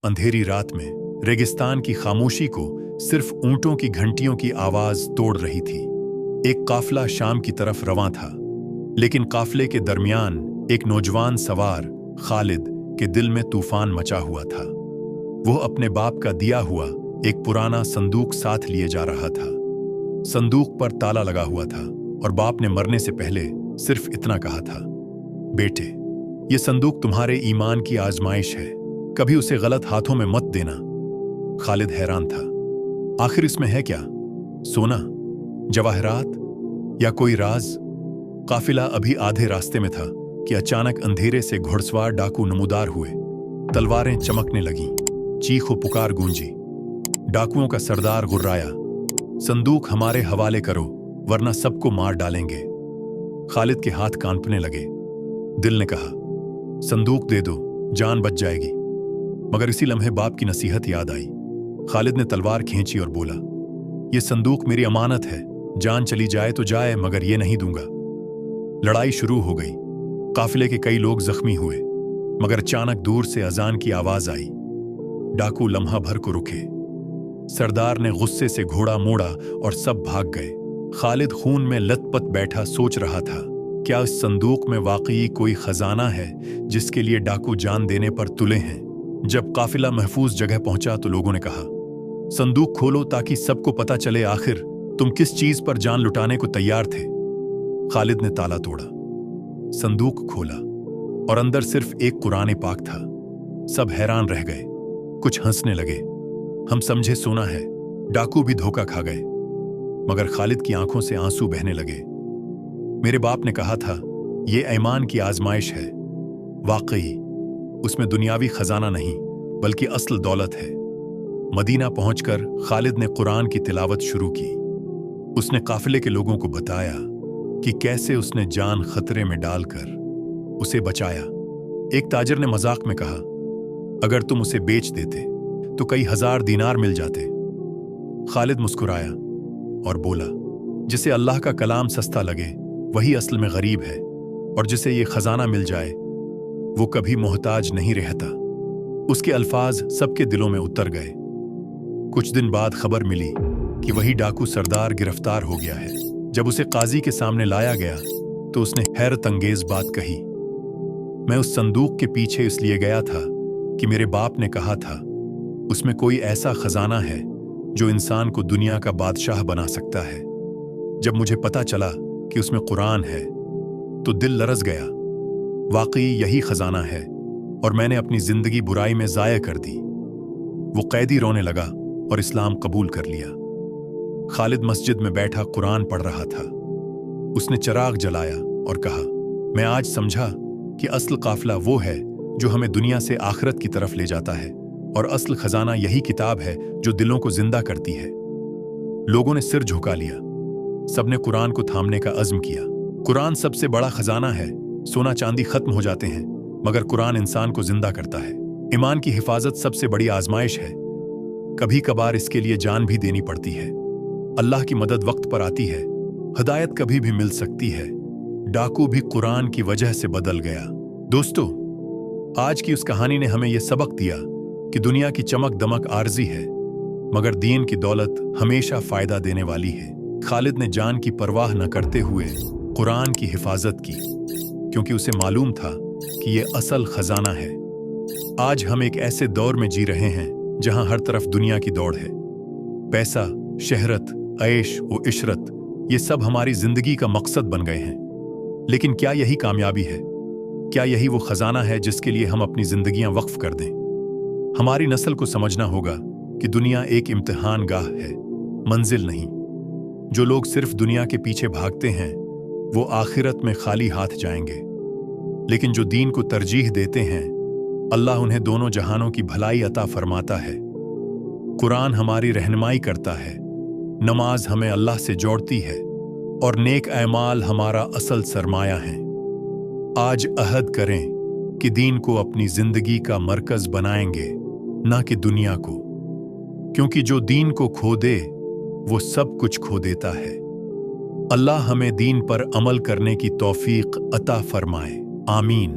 अंधेरी रात में रेगिस्तान की खामोशी को सिर्फ ऊंटों की घंटियों की आवाज तोड़ रही थी। एक काफिला शाम की तरफ रवां था, लेकिन काफिले के दरमियान एक नौजवान सवार खालिद के दिल में तूफान मचा हुआ था। वो अपने बाप का दिया हुआ एक पुराना संदूक साथ लिए जा रहा था। संदूक पर ताला लगा हुआ था और बाप ने मरने से पहले सिर्फ इतना कहा था, बेटे, ये संदूक तुम्हारे ईमान की आजमाइश है, कभी उसे गलत हाथों में मत देना। खालिद हैरान था, आखिर इसमें है क्या? सोना, जवाहरात या कोई राज? काफिला अभी आधे रास्ते में था कि अचानक अंधेरे से घुड़सवार डाकू नमूदार हुए। तलवारें चमकने लगीं, चीखो पुकार गूंजी। डाकुओं का सरदार गुर्राया, संदूक हमारे हवाले करो वरना सबको मार डालेंगे। खालिद के हाथ कांपने लगे। दिल ने कहा, संदूक दे दो, जान बच जाएगी। मगर इसी लम्हे बाप की नसीहत याद आई। खालिद ने तलवार खींची और बोला, यह संदूक मेरी अमानत है, जान चली जाए तो जाए, मगर ये नहीं दूंगा। लड़ाई शुरू हो गई। काफिले के कई लोग जख्मी हुए, मगर अचानक दूर से अजान की आवाज आई। डाकू लम्हा भर को रुके। सरदार ने गुस्से से घोड़ा मोड़ा और सब भाग गए। खालिद खून में लथपथ बैठा सोच रहा था, क्या इस संदूक में वाकई कोई खजाना है जिसके लिए डाकू जान देने पर तुले हैं? जब काफिला महफूज जगह पहुंचा तो लोगों ने कहा, संदूक खोलो ताकि सबको पता चले आखिर तुम किस चीज पर जान लुटाने को तैयार थे। खालिद ने ताला तोड़ा, संदूक खोला और अंदर सिर्फ एक कुरान पाक था। सब हैरान रह गए, कुछ हंसने लगे। हम समझे सोना है, डाकू भी धोखा खा गए। मगर खालिद की आंखों से आंसू बहने लगे। मेरे बाप ने कहा था, यह ईमान की आजमाइश है। वाकई उसमें दुनियावी खजाना नहीं बल्कि असल दौलत है। मदीना पहुंचकर खालिद ने कुरान की तिलावत शुरू की। उसने काफिले के लोगों को बताया कि कैसे उसने जान खतरे में डालकर उसे बचाया। एक ताजिर ने मजाक में कहा, अगर तुम उसे बेच देते तो कई हजार दीनार मिल जाते। खालिद मुस्कुराया और बोला, जिसे अल्लाह का कलाम सस्ता लगे वही असल में गरीब है, और जिसे ये खजाना मिल जाए वो कभी मोहताज नहीं रहता। उसके अल्फाज सबके दिलों में उतर गए। कुछ दिन बाद खबर मिली कि वही डाकू सरदार गिरफ्तार हो गया है। जब उसे काजी के सामने लाया गया तो उसने हैरत अंगेज बात कही, मैं उस संदूक के पीछे इसलिए गया था कि मेरे बाप ने कहा था उसमें कोई ऐसा खजाना है जो इंसान को दुनिया का बादशाह बना सकता है। जब मुझे पता चला कि उसमें कुरान है तो दिल लरज गया। वाकई यही खजाना है और मैंने अपनी जिंदगी बुराई में जाया कर दी। वो कैदी रोने लगा और इस्लाम कबूल कर लिया। खालिद मस्जिद में बैठा कुरान पढ़ रहा था। उसने चिराग जलाया और कहा, मैं आज समझा कि असल काफिला वो है जो हमें दुनिया से आखिरत की तरफ ले जाता है, और असल खजाना यही किताब है जो दिलों को जिंदा करती है। लोगों ने सिर झुका लिया। सबने कुरान को थामने का अज़्म किया। कुरान सबसे बड़ा खजाना है। सोना चांदी खत्म हो जाते हैं, मगर कुरान इंसान को जिंदा करता है। ईमान की हिफाजत सबसे बड़ी आजमाइश है। कभी कभार इसके लिए जान भी देनी पड़ती है। अल्लाह की मदद वक्त पर आती है। हिदायत कभी भी मिल सकती है। डाकू भी कुरान की वजह से बदल गया। दोस्तों, आज की उस कहानी ने हमें यह सबक दिया कि दुनिया की चमक दमक आर्जी है, मगर दीन की दौलत हमेशा फायदा देने वाली है। खालिद ने जान की परवाह न करते हुए कुरान की हिफाजत की, क्योंकि उसे मालूम था कि यह असल खजाना है। आज हम एक ऐसे दौर में जी रहे हैं जहां हर तरफ दुनिया की दौड़ है। पैसा, शहरत, ऐश व इशरत, ये सब हमारी जिंदगी का मकसद बन गए हैं। लेकिन क्या यही कामयाबी है? क्या यही वो खजाना है जिसके लिए हम अपनी जिंदगियां वक्फ कर दें? हमारी नस्ल को समझना होगा कि दुनिया एक इम्तिहान गाह है, मंजिल नहीं। जो लोग सिर्फ दुनिया के पीछे भागते हैं वो आखिरत में खाली हाथ जाएंगे, लेकिन जो दीन को तरजीह देते हैं अल्लाह उन्हें दोनों जहानों की भलाई अता फरमाता है। कुरान हमारी रहनुमाई करता है, नमाज हमें अल्लाह से जोड़ती है, और नेक ऐमाल हमारा असल सरमाया है। आज अहद करें कि दीन को अपनी जिंदगी का मरकज बनाएंगे, ना कि दुनिया को, क्योंकि जो दीन को खो दे वो सब कुछ खो देता है। अल्लाह हमें दीन पर अमल करने की तौफीक अता फरमाए। आमीन।